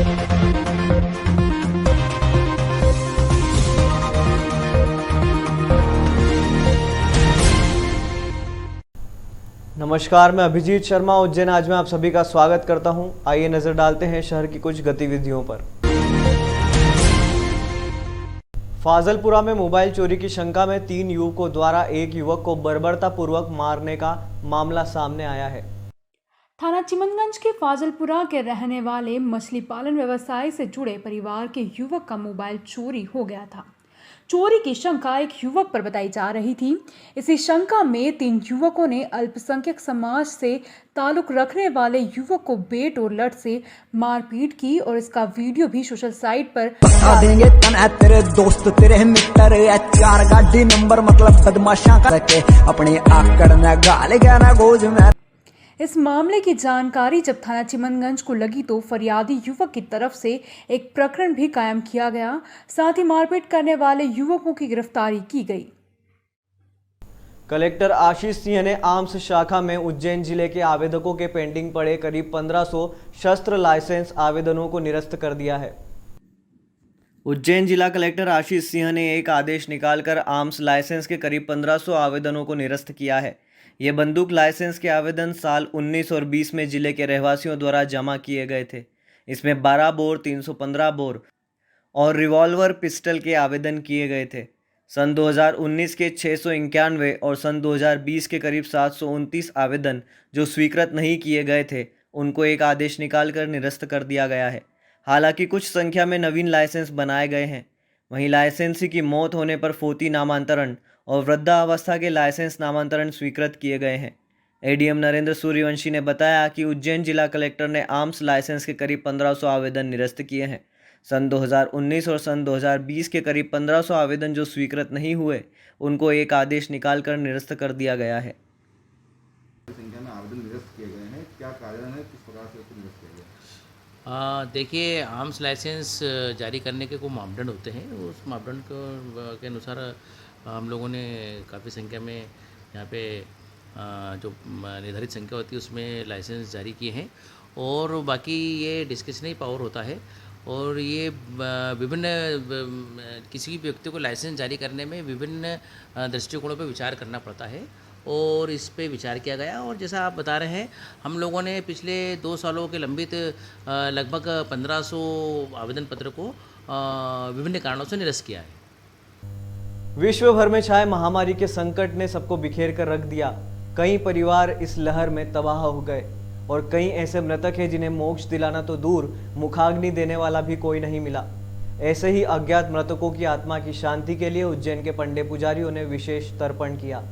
नमस्कार, मैं अभिजीत शर्मा उज्जैन आज में आप सभी का स्वागत करता हूं। आइए नजर डालते हैं शहर की कुछ गतिविधियों पर। फाजलपुरा में मोबाइल चोरी की शंका में 3 युवकों द्वारा एक युवक को बर्बरतापूर्वक मारने का मामला सामने आया है। थाना चिमनगंज के फाजलपुरा के रहने वाले मछली पालन व्यवसाय से जुड़े परिवार के युवक का मोबाइल चोरी हो गया था। चोरी की शंका एक युवक पर बताई जा रही थी। इसी शंका में 3 युवकों ने अल्पसंख्यक समाज से ताल्लुक रखने वाले युवक को बेट और लठ से मारपीट की और इसका वीडियो भी सोशल साइट पर देंगे। तेरे दोस्त तेरे मित्र 4 गाड़ी नंबर मतलब बदमाशा करके अपने आकड़ में गाल गया गोज में। इस मामले की जानकारी जब थाना चिमनगंज को लगी तो फरियादी युवक की तरफ से एक प्रकरण भी कायम किया गया। साथ ही मारपीट करने वाले युवकों की गिरफ्तारी की गई। कलेक्टर आशीष सिंह ने आर्म्स शाखा में उज्जैन जिले के आवेदकों के पेंडिंग पड़े करीब 1500 शस्त्र लाइसेंस आवेदनों को निरस्त कर दिया है। उज्जैन जिला कलेक्टर आशीष सिंह ने एक आदेश निकालकर आर्म्स लाइसेंस के करीब 1500 आवेदनों को निरस्त किया है। ये बंदूक लाइसेंस के आवेदन साल 19 और 20 में जिले के रहवासियों द्वारा जमा किए गए थे। इसमें 12 बोर 315 बोर और रिवॉल्वर पिस्टल के आवेदन किए गए थे। सन 2019 के 691 और सन 2020 के करीब 729 आवेदन जो स्वीकृत नहीं किए गए थे उनको एक आदेश निकालकर निरस्त कर दिया गया है। हालांकि कुछ संख्या में नवीन लाइसेंस बनाए गए हैं। वहीं लाइसेंसी की मौत होने पर फोती नामांतरण और वृद्धावस्था के लाइसेंस नामांतरण स्वीकृत किए गए हैं। एडीएम नरेंद्र सूर्यवंशी ने बताया कि उज्जैन जिला कलेक्टर ने आर्म्स लाइसेंस के करीब 1500 आवेदन निरस्त किए हैं। सन 2019 और सन 2020 के करीब 1500 आवेदन जो स्वीकृत नहीं हुए उनको एक आदेश निकालकर निरस्त कर दिया गया है। संख्या में आवेदन निरस्त किए गए हैं, क्या कारण है, किस प्रकार से उसको निरस्त किया गया? देखिए, आर्म्स लाइसेंस जारी करने के कुछ मापदंड होते हैं। उस मापदंड के अनुसार हम लोगों ने काफ़ी संख्या में यहाँ पे जो निर्धारित संख्या होती है उसमें लाइसेंस जारी किए हैं। और बाकी ये डिस्क्रिशनरी पावर होता है और ये विभिन्न किसी भी व्यक्ति को लाइसेंस जारी करने में विभिन्न दृष्टिकोणों पर विचार करना पड़ता है और इस पे विचार किया गया। और जैसा आप बता रहे हैं, हम लोगों ने पिछले 2 सालों के लंबित लगभग 1500 आवेदन पत्र को विभिन्न कारणों से निरस्त किया है। विश्व भर में छाए महामारी के संकट ने सबको बिखेर कर रख दिया। कई परिवार इस लहर में तबाह हो गए और कई ऐसे मृतक हैं जिन्हें मोक्ष दिलाना तो दूर, मुखाग्नि देने वाला भी कोई नहीं मिला। ऐसे ही अज्ञात मृतकों की आत्मा की शांति के लिए उज्जैन के पंडे पुजारियों ने विशेष तर्पण किया।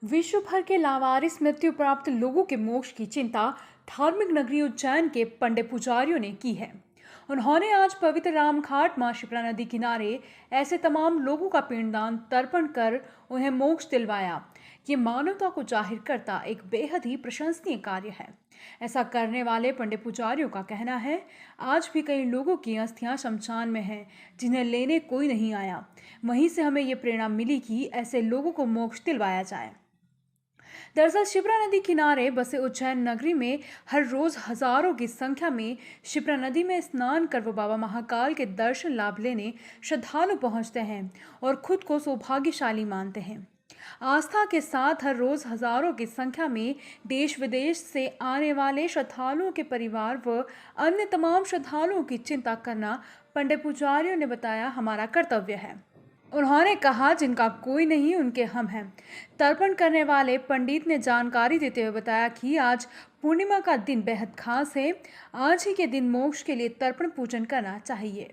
विश्व भर के लावारिस मृत्यु प्राप्त लोगों के मोक्ष की चिंता धार्मिक नगरी उज्जैन के पंडे पुजारियों ने की है। उन्होंने आज पवित्र रामघाट मां शिप्रा नदी किनारे ऐसे तमाम लोगों का पिंडदान तर्पण कर उन्हें मोक्ष दिलवाया। ये मानवता को जाहिर करता एक बेहद ही प्रशंसनीय कार्य है। ऐसा करने वाले पंडे पुजारियों का कहना है, आज भी कई लोगों की अस्थियां शमशान में हैं जिन्हें लेने कोई नहीं आया। वहीं से हमें ये प्रेरणा मिली कि ऐसे लोगों को मोक्ष दिलवाया जाए। दरअसल शिप्रा नदी किनारे बसे उज्जैन नगरी में हर रोज हजारों की संख्या में शिप्रा नदी में स्नान कर वो बाबा महाकाल के दर्शन लाभ लेने श्रद्धालु पहुंचते हैं और खुद को सौभाग्यशाली मानते हैं। आस्था के साथ हर रोज हजारों की संख्या में देश विदेश से आने वाले श्रद्धालुओं के परिवार व अन्य तमाम श्रद्धालुओं की चिंता करना पंडे पुजारियों ने बताया हमारा कर्तव्य है। उन्होंने कहा, जिनका कोई नहीं उनके हम हैं। तर्पण करने वाले पंडित ने जानकारी देते हुए बताया कि आज पूर्णिमा का दिन बेहद खास है। आज ही के दिन मोक्ष के लिए तर्पण पूजन करना चाहिए।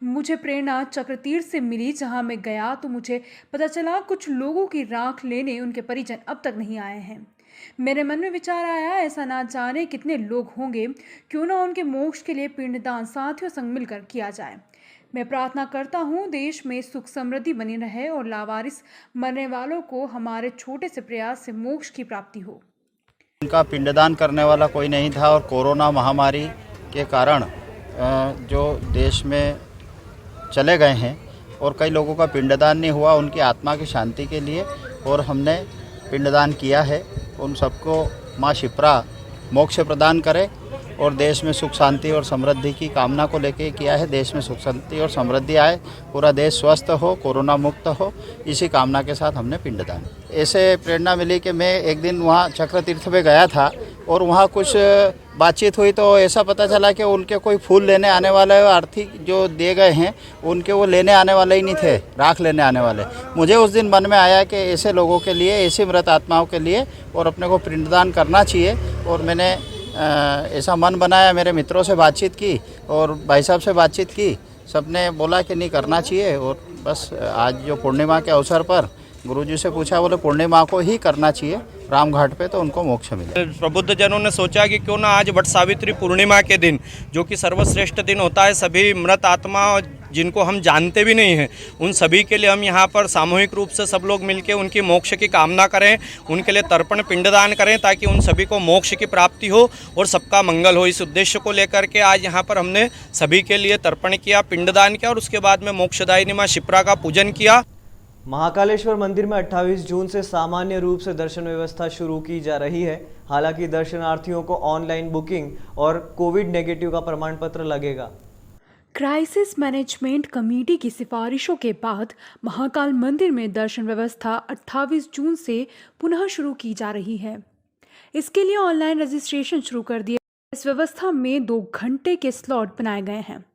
मुझे प्रेरणा चक्रतीर्थ से मिली, जहां मैं गया तो मुझे पता चला कुछ लोगों की राख लेने उनके परिजन अब तक नहीं आए हैं। मेरे मन में विचार आया, ऐसा ना जाने कितने लोग होंगे, क्यों ना उनके मोक्ष के लिए पिंडदान साथियों संग मिलकर किया जाए। मैं प्रार्थना करता हूँ देश में सुख समृद्धि बनी रहे और लावारिस मरने वालों को हमारे छोटे से प्रयास से मोक्ष की प्राप्ति हो। उनका पिंडदान करने वाला कोई नहीं था और कोरोना महामारी के कारण जो देश में चले गए हैं और कई लोगों का पिंडदान नहीं हुआ, उनकी आत्मा की शांति के लिए और हमने पिंडदान किया है। उन सबको माँ शिप्रा मोक्ष प्रदान करे और देश में सुख शांति और समृद्धि की कामना को लेके किया है। देश में सुख शांति और समृद्धि आए, पूरा देश स्वस्थ हो, कोरोना मुक्त हो, इसी कामना के साथ हमने पिंडदान। ऐसे प्रेरणा मिली कि मैं एक दिन वहाँ चक्र तीर्थ पे गया था और वहाँ कुछ बातचीत हुई तो ऐसा पता चला कि उनके कोई फूल लेने आने वाले आर्थिक जो दिए गए हैं उनके वो लेने आने वाले ही नहीं थे, राख लेने आने वाले। मुझे उस दिन मन में आया कि ऐसे लोगों के लिए, ऐसी मृत आत्माओं के लिए और अपने को पिंडदान करना चाहिए और मैंने ऐसा मन बनाया। मेरे मित्रों से बातचीत की और भाई साहब से बातचीत की, सबने बोला कि नहीं करना चाहिए। और बस आज जो पूर्णिमा के अवसर पर गुरुजी से पूछा, बोले पूर्णिमा को ही करना चाहिए राम घाट पे, तो उनको मोक्ष मिले। प्रबुद्ध जनों ने सोचा कि क्यों ना आज वट सावित्री पूर्णिमा के दिन, जो कि सर्वश्रेष्ठ दिन होता है, सभी मृत आत्मा जिनको हम जानते भी नहीं हैं उन सभी के लिए हम यहाँ पर सामूहिक रूप से सब लोग मिलकर उनकी मोक्ष की कामना करें, उनके लिए तर्पण पिंडदान करें ताकि उन सभी को मोक्ष की प्राप्ति हो और सबका मंगल हो। इस उद्देश्य को लेकर के आज यहाँ पर हमने सभी के लिए तर्पण किया, पिंडदान किया और उसके बाद में मोक्षदायिनी माँ शिप्रा का पूजन किया। महाकालेश्वर मंदिर में 28 जून से सामान्य रूप से दर्शन व्यवस्था शुरू की जा रही है। हालांकि दर्शनार्थियों को ऑनलाइन बुकिंग और कोविड नेगेटिव का प्रमाण पत्र लगेगा। क्राइसिस मैनेजमेंट कमेटी की सिफारिशों के बाद महाकाल मंदिर में दर्शन व्यवस्था 28 जून से पुनः शुरू की जा रही है। इसके लिए ऑनलाइन रजिस्ट्रेशन शुरू कर दिया। इस व्यवस्था में 2 घंटे के स्लॉट बनाए गए हैं।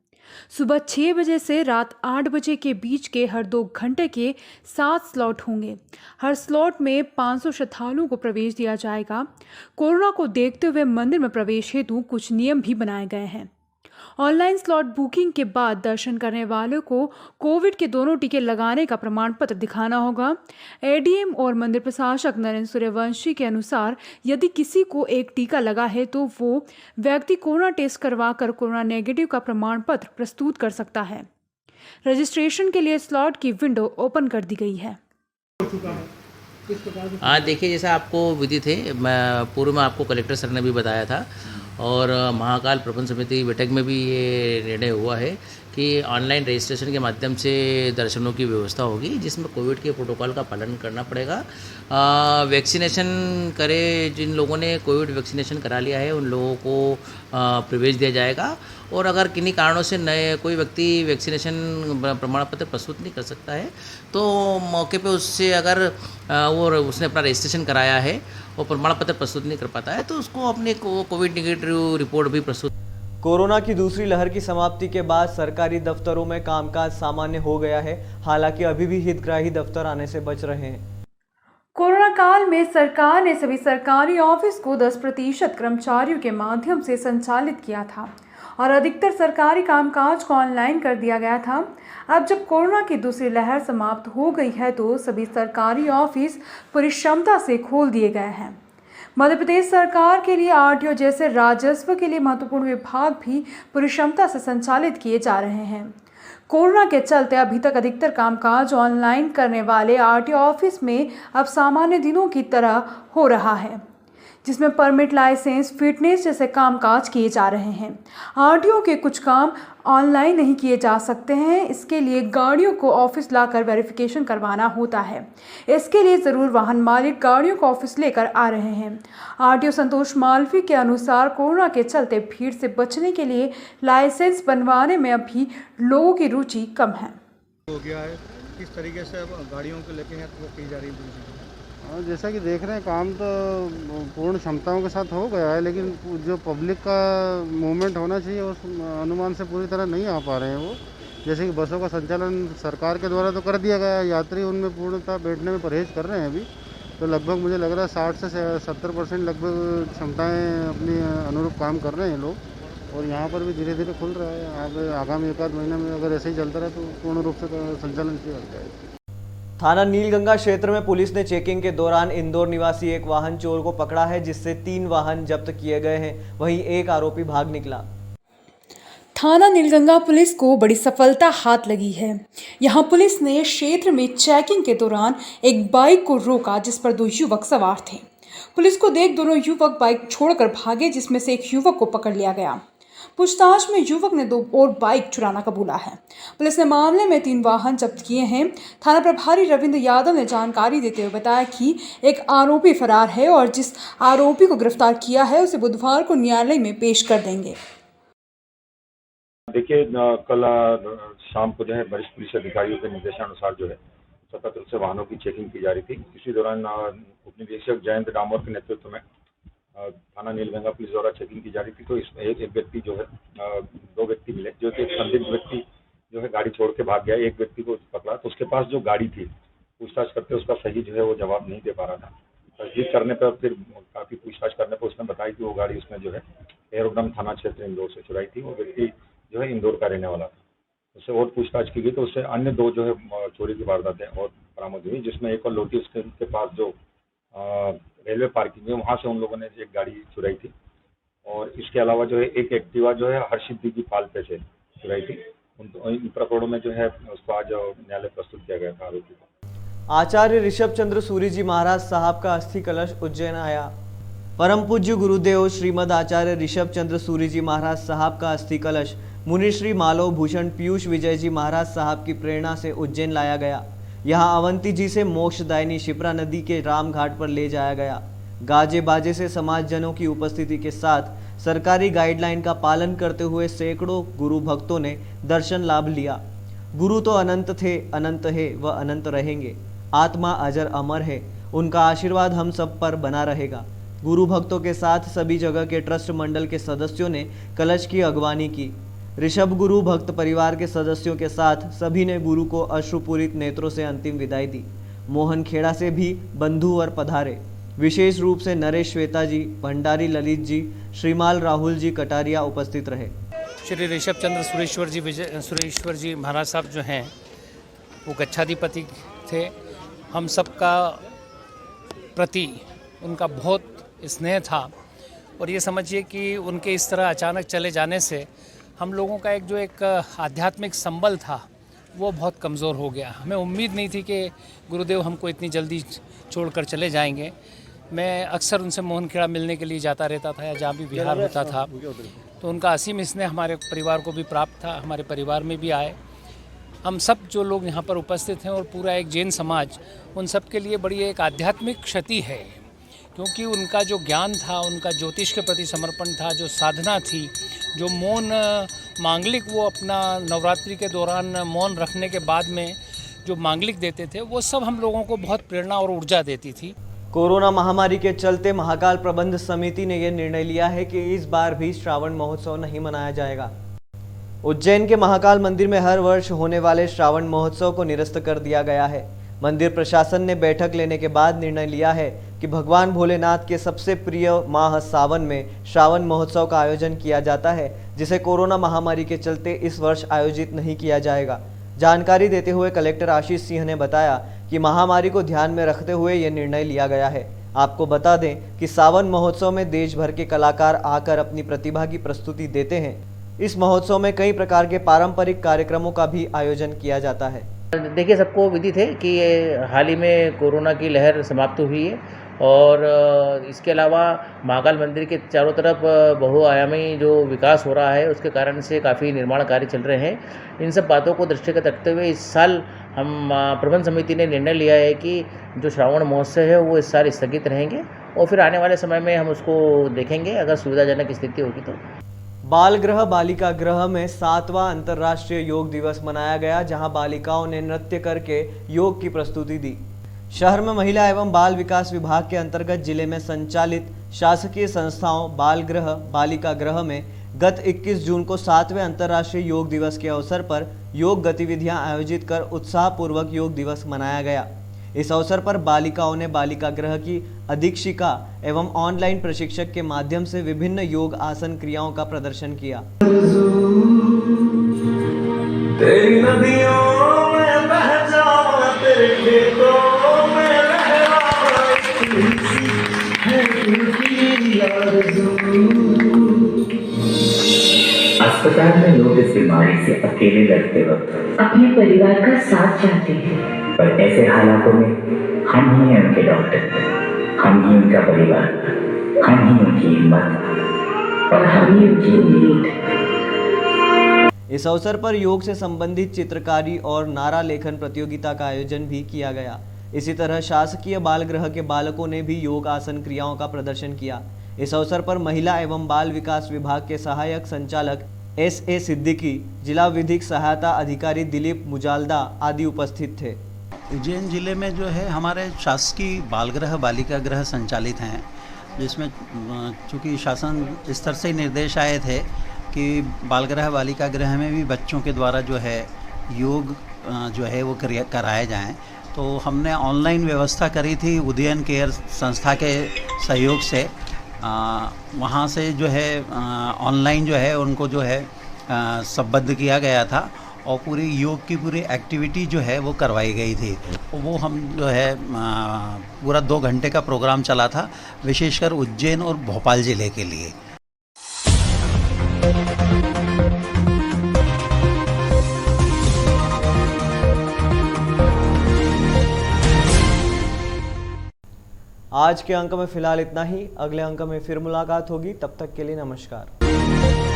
सुबह 6 बजे से रात 8 बजे के बीच के हर 2 घंटे के 7 स्लॉट होंगे। हर स्लॉट में 500 श्रद्धालुओं को प्रवेश दिया जाएगा। कोरोना को देखते हुए मंदिर में प्रवेश हेतु कुछ नियम भी बनाए गए हैं। ऑनलाइन स्लॉट बुकिंग के बाद दर्शन करने वालों को कोविड के दोनों टीके लगाने का प्रमाण पत्र दिखाना होगा। एडीएम और मंदिर प्रशासक नरेंद्र सूर्यवंशी के अनुसार यदि किसी को एक टीका लगा है तो वो व्यक्ति कोरोना टेस्ट करवाकर कोरोना नेगेटिव का प्रमाण पत्र प्रस्तुत कर सकता है। रजिस्ट्रेशन के लिए स्लॉट की विंडो ओपन कर दी गई है। हाँ देखिए, जैसा आपको विदित है, मैं पूर्व में आपको कलेक्टर सर ने भी बताया था और महाकाल प्रबंध समिति की बैठक में भी ये निर्णय हुआ है कि ऑनलाइन रजिस्ट्रेशन के माध्यम से दर्शनों की व्यवस्था होगी, जिसमें कोविड के प्रोटोकॉल का पालन करना पड़ेगा। वैक्सीनेशन करे, जिन लोगों ने कोविड वैक्सीनेशन करा लिया है उन लोगों को प्रवेश दिया जाएगा और अगर किन्हीं कारणों से नए कोई व्यक्ति वैक्सीनेशन प्रमाण पत्र प्रस्तुत नहीं कर सकता है तो मौके पे उससे अगर वो उसने अपना रजिस्ट्रेशन कराया है और प्रमाण पत्र प्रस्तुत नहीं कर पाता है तो उसको अपने कोविड नेगेटिव रिपोर्ट भी प्रस्तुत। कोरोना की दूसरी लहर की समाप्ति के बाद सरकारी दफ्तरों में कामकाज सामान्य हो गया है। हालांकि अभी भी हितग्राही दफ्तर आने से बच रहे हैं। कोरोना काल में सरकार ने सभी सरकारी ऑफिस को 10% कर्मचारियों के माध्यम से संचालित किया था और अधिकतर सरकारी कामकाज को ऑनलाइन कर दिया गया था। अब जब कोरोना की दूसरी लहर समाप्त हो गई है तो सभी सरकारी ऑफिस पूरी क्षमता से खोल दिए गए हैं। मध्य प्रदेश सरकार के लिए आरटीओ जैसे राजस्व के लिए महत्वपूर्ण विभाग भी पूरी क्षमता से संचालित किए जा रहे हैं। कोरोना के चलते अभी तक अधिकतर कामकाज ऑनलाइन करने वाले आरटीओ ऑफिस में अब सामान्य दिनों की तरह हो रहा है, जिसमें परमिट, लाइसेंस, फिटनेस जैसे कामकाज किए जा रहे हैं। आरटीओ के कुछ काम ऑनलाइन नहीं किए जा सकते हैं। इसके लिए गाड़ियों को ऑफिस लाकर वेरिफिकेशन करवाना होता है। इसके लिए ज़रूर वाहन मालिक गाड़ियों को ऑफिस लेकर आ रहे हैं। आरटीओ संतोष मालवी के अनुसार कोरोना के चलते भीड़ से बचने के लिए लाइसेंस बनवाने में अभी लोगों की रुचि कम है। हो गया है, किस तरीके से गाड़ियों को लेके वो की जा रही है? हाँ, जैसा कि देख रहे हैं काम तो पूर्ण क्षमताओं के साथ हो गया है, लेकिन जो पब्लिक का मूवमेंट होना चाहिए उस अनुमान से पूरी तरह नहीं आ पा रहे हैं वो। जैसे कि बसों का संचालन सरकार के द्वारा तो कर दिया गया है, यात्री उनमें पूर्णतः बैठने में परहेज कर रहे हैं अभी, तो लगभग मुझे लग रहा है 60 से 70% लगभग क्षमताएँ अपनी अनुरूप काम कर रहे हैं लोग और यहाँ पर भी धीरे धीरे खुल रहा है। अब आगामी 1 आध महीने में अगर ऐसे ही चलता रहा तो पूर्ण रूप से संचालन किया जाएगा। थाना नीलगंगा क्षेत्र में पुलिस ने चेकिंग के दौरान इंदौर निवासी एक वाहन चोर को पकड़ा है, जिससे 3 वाहन जब्त किए गए हैं। वहीं एक आरोपी भाग निकला। थाना नीलगंगा पुलिस को बड़ी सफलता हाथ लगी है। यहां पुलिस ने क्षेत्र में चेकिंग के दौरान एक बाइक को रोका जिस पर 2 युवक सवार थे। पुलिस को देख दोनों युवक बाइक छोड़कर भागे, जिसमें से एक युवक को पकड़ लिया गया। पूछताछ में युवक ने 2 और बाइक चुराना कबूला है। पुलिस ने मामले में 3 वाहन जब्त किए हैं। थाना प्रभारी रविंद्र यादव ने जानकारी देते हुए बताया कि एक आरोपी फरार है और जिस आरोपी को गिरफ्तार किया है उसे बुधवार को न्यायालय में पेश कर देंगे। देखिए, कल शाम को जो है वरिष्ठ पुलिस अधिकारियों के निर्देशानुसार जो है सतत रूप से वाहनों की चेकिंग की जा रही थी। इसी दौरान उपनिरीक्षक जयंत डामोर के नेतृत्व में थाना नीलगंगा पुलिस द्वारा चेकिंग की जा रही थी। तो इसमें एक व्यक्ति जो है 2 व्यक्ति मिले, जो कि एक संदिग्ध व्यक्ति जो है गाड़ी छोड़ के भाग गया। एक व्यक्ति को पकड़ा तो उसके पास जो गाड़ी थी, पूछताछ करते उसका सही जो है वो जवाब नहीं दे पा रहा था। तस्दीक करने पर फिर काफ़ी पूछताछ करने पर उसने बताया कि वो गाड़ी उसने जो है एरोड्रम थाना क्षेत्र इंदौर से चुराई थी। वो व्यक्ति जो है इंदौर का रहने वाला था। उससे और पूछताछ की गई तो उससे अन्य 2 जो है चोरी की वारदातें और बरामद हुई, जिसमें एक और लोटी उसके पास जो रेलवे पार्किंग है वहाँ से उन लोगों ने एक गाड़ी चुराई थी। और इसके अलावा जो है एक एक्टिवा जो है हर्षित की पाल पे से चुराई थी। इन प्रकरणों में जो है उसको आज न्यायालय प्रस्तुत किया गया था आरोपी को। आचार्य ऋषभ चंद्र सूरी जी महाराज साहब का अस्थि कलश उज्जैन आया। परम पूज्य गुरुदेव श्रीमद आचार्य ऋषभ चंद्र सूरी जी महाराज साहब का अस्थि कलश मुनिश्री मालव भूषण पीयूष विजय जी महाराज साहब की प्रेरणा से उज्जैन लाया गया। यहाँ अवंती जी से मोक्षदायिनी शिप्रा नदी के राम घाट पर ले जाया गया। गाजे बाजे से समाजजनों की उपस्थिति के साथ सरकारी गाइडलाइन का पालन करते हुए सैकड़ों गुरु भक्तों ने दर्शन लाभ लिया। गुरु तो अनंत थे, अनंत है व अनंत रहेंगे। आत्मा अजर अमर है, उनका आशीर्वाद हम सब पर बना रहेगा। गुरु भक्तों के साथ सभी जगह के ट्रस्ट मंडल के सदस्यों ने कलश की अगवानी की। ऋषभ गुरु भक्त परिवार के सदस्यों के साथ सभी ने गुरु को अश्रुपूरित नेत्रों से अंतिम विदाई दी। मोहन खेड़ा से भी बंधुवर पधारे। विशेष रूप से नरेश श्वेता जी, भंडारी ललित जी, श्रीमाल राहुल जी कटारिया उपस्थित रहे। श्री ऋषभ चंद्र सुरेश्वर जी महाराज साहब जो हैं वो गच्छाधिपति थे। हम सबका प्रति उनका बहुत स्नेह था और ये समझिए कि उनके इस तरह अचानक चले जाने से हम लोगों का एक आध्यात्मिक संबल था वो बहुत कमज़ोर हो गया। हमें उम्मीद नहीं थी कि गुरुदेव हमको इतनी जल्दी छोड़कर चले जाएंगे। मैं अक्सर उनसे मोहन खेड़ा मिलने के लिए जाता रहता था या जहाँ भी विहार होता था, तो उनका असीम स्नेह हमारे परिवार को भी प्राप्त था, हमारे परिवार में भी आए। हम सब जो लोग यहाँ पर उपस्थित हैं और पूरा एक जैन समाज, उन सब के लिए बड़ी एक आध्यात्मिक क्षति है, क्योंकि उनका जो ज्ञान था, उनका ज्योतिष के प्रति समर्पण था, जो साधना थी, जो मौन मांगलिक वो अपना नवरात्रि के दौरान मौन रखने के बाद में जो मांगलिक देते थे, वो सब हम लोगों को बहुत प्रेरणा और ऊर्जा देती थी। कोरोना महामारी के चलते महाकाल प्रबंध समिति ने यह निर्णय लिया है कि इस बार भी श्रावण महोत्सव नहीं मनाया जाएगा। उज्जैन के महाकाल मंदिर में हर वर्ष होने वाले श्रावण महोत्सव को निरस्त कर दिया गया है। मंदिर प्रशासन ने बैठक लेने के बाद निर्णय लिया है कि भगवान भोलेनाथ के सबसे प्रिय माह सावन में श्रावण महोत्सव का आयोजन किया जाता है, जिसे कोरोना महामारी के चलते इस वर्ष आयोजित नहीं किया जाएगा। जानकारी देते हुए कलेक्टर आशीष सिंह ने बताया कि महामारी को ध्यान में रखते हुए यह निर्णय लिया गया है। आपको बता दें कि सावन महोत्सव में देश भर के कलाकार आकर अपनी प्रतिभा की प्रस्तुति देते हैं। इस महोत्सव में कई प्रकार के पारंपरिक कार्यक्रमों का भी आयोजन किया जाता है। देखिए, सबको विदित है कि हाल ही में कोरोना की लहर समाप्त हुई है और इसके अलावा महाकाल मंदिर के चारों तरफ बहुआयामी जो विकास हो रहा है, उसके कारण से काफ़ी निर्माण कार्य चल रहे हैं। इन सब बातों को दृष्टिगत रखते हुए इस साल हम प्रबंध समिति ने निर्णय लिया है कि जो श्रावण महोत्सव है वो इस साल स्थगित रहेंगे और फिर आने वाले समय में हम उसको देखेंगे, अगर सुविधाजनक स्थिति होगी तो। बाल गृह बालिका गृह में 7वां अंतर्राष्ट्रीय योग दिवस मनाया गया, जहां बालिकाओं ने नृत्य करके योग की प्रस्तुति दी। शहर में महिला एवं बाल विकास विभाग के अंतर्गत जिले में संचालित शासकीय संस्थाओं बाल गृह बालिका गृह में गत 21 जून को 7वें अंतर्राष्ट्रीय योग दिवस के अवसर पर योग गतिविधियां आयोजित कर उत्साहपूर्वक योग दिवस मनाया गया। इस अवसर पर बालिकाओं ने बालिका गृह की अधीक्षिका एवं ऑनलाइन प्रशिक्षक के माध्यम से विभिन्न योग आसन क्रियाओं का प्रदर्शन किया। तेरी नदियों में बह जाऊं, तेरे खेतों में अस्पताल में लोग इस बीमारी से अकेले लड़ते वक्त अपने परिवार का साथ चाहते हैं, पर ऐसे हालातों में हम ही हैं उनके डॉक्टर, हम ही उनका परिवार, हम ही उनकी हिम्मत। और हम ही उनकी नीड। इस अवसर पर योग से संबंधित चित्रकारी और नारा लेखन प्रतियोगिता का आयोजन भी किया गया। इसी तरह शासकीय बाल गृह के बालकों ने भी योग आसन क्रियाओं का प्रदर्शन किया। इस अवसर पर महिला एवं बाल विकास विभाग के सहायक संचालक S.A. सिद्दीकी, जिला विधिक सहायता अधिकारी दिलीप मुजालदा आदि उपस्थित थे। उज्जैन जिले में जो है हमारे शासकीय बालगृह बालिका गृह संचालित हैं, जिसमें चूँकि शासन स्तर से निर्देश आए थे कि बालगृह बालिका गृह में भी बच्चों के द्वारा जो है योग जो है वो कराए जाएं, तो हमने ऑनलाइन व्यवस्था करी थी उदयन केयर संस्था के सहयोग से। वहाँ से जो है ऑनलाइन जो है उनको जो है संबद्ध किया गया था और पूरी योग की पूरी एक्टिविटी जो है वो करवाई गई थी। वो हम जो है पूरा 2 घंटे का प्रोग्राम चला था, विशेषकर उज्जैन और भोपाल ज़िले के लिए। आज के अंक में फिलहाल इतना ही। अगले अंक में फिर मुलाकात होगी, तब तक के लिए नमस्कार।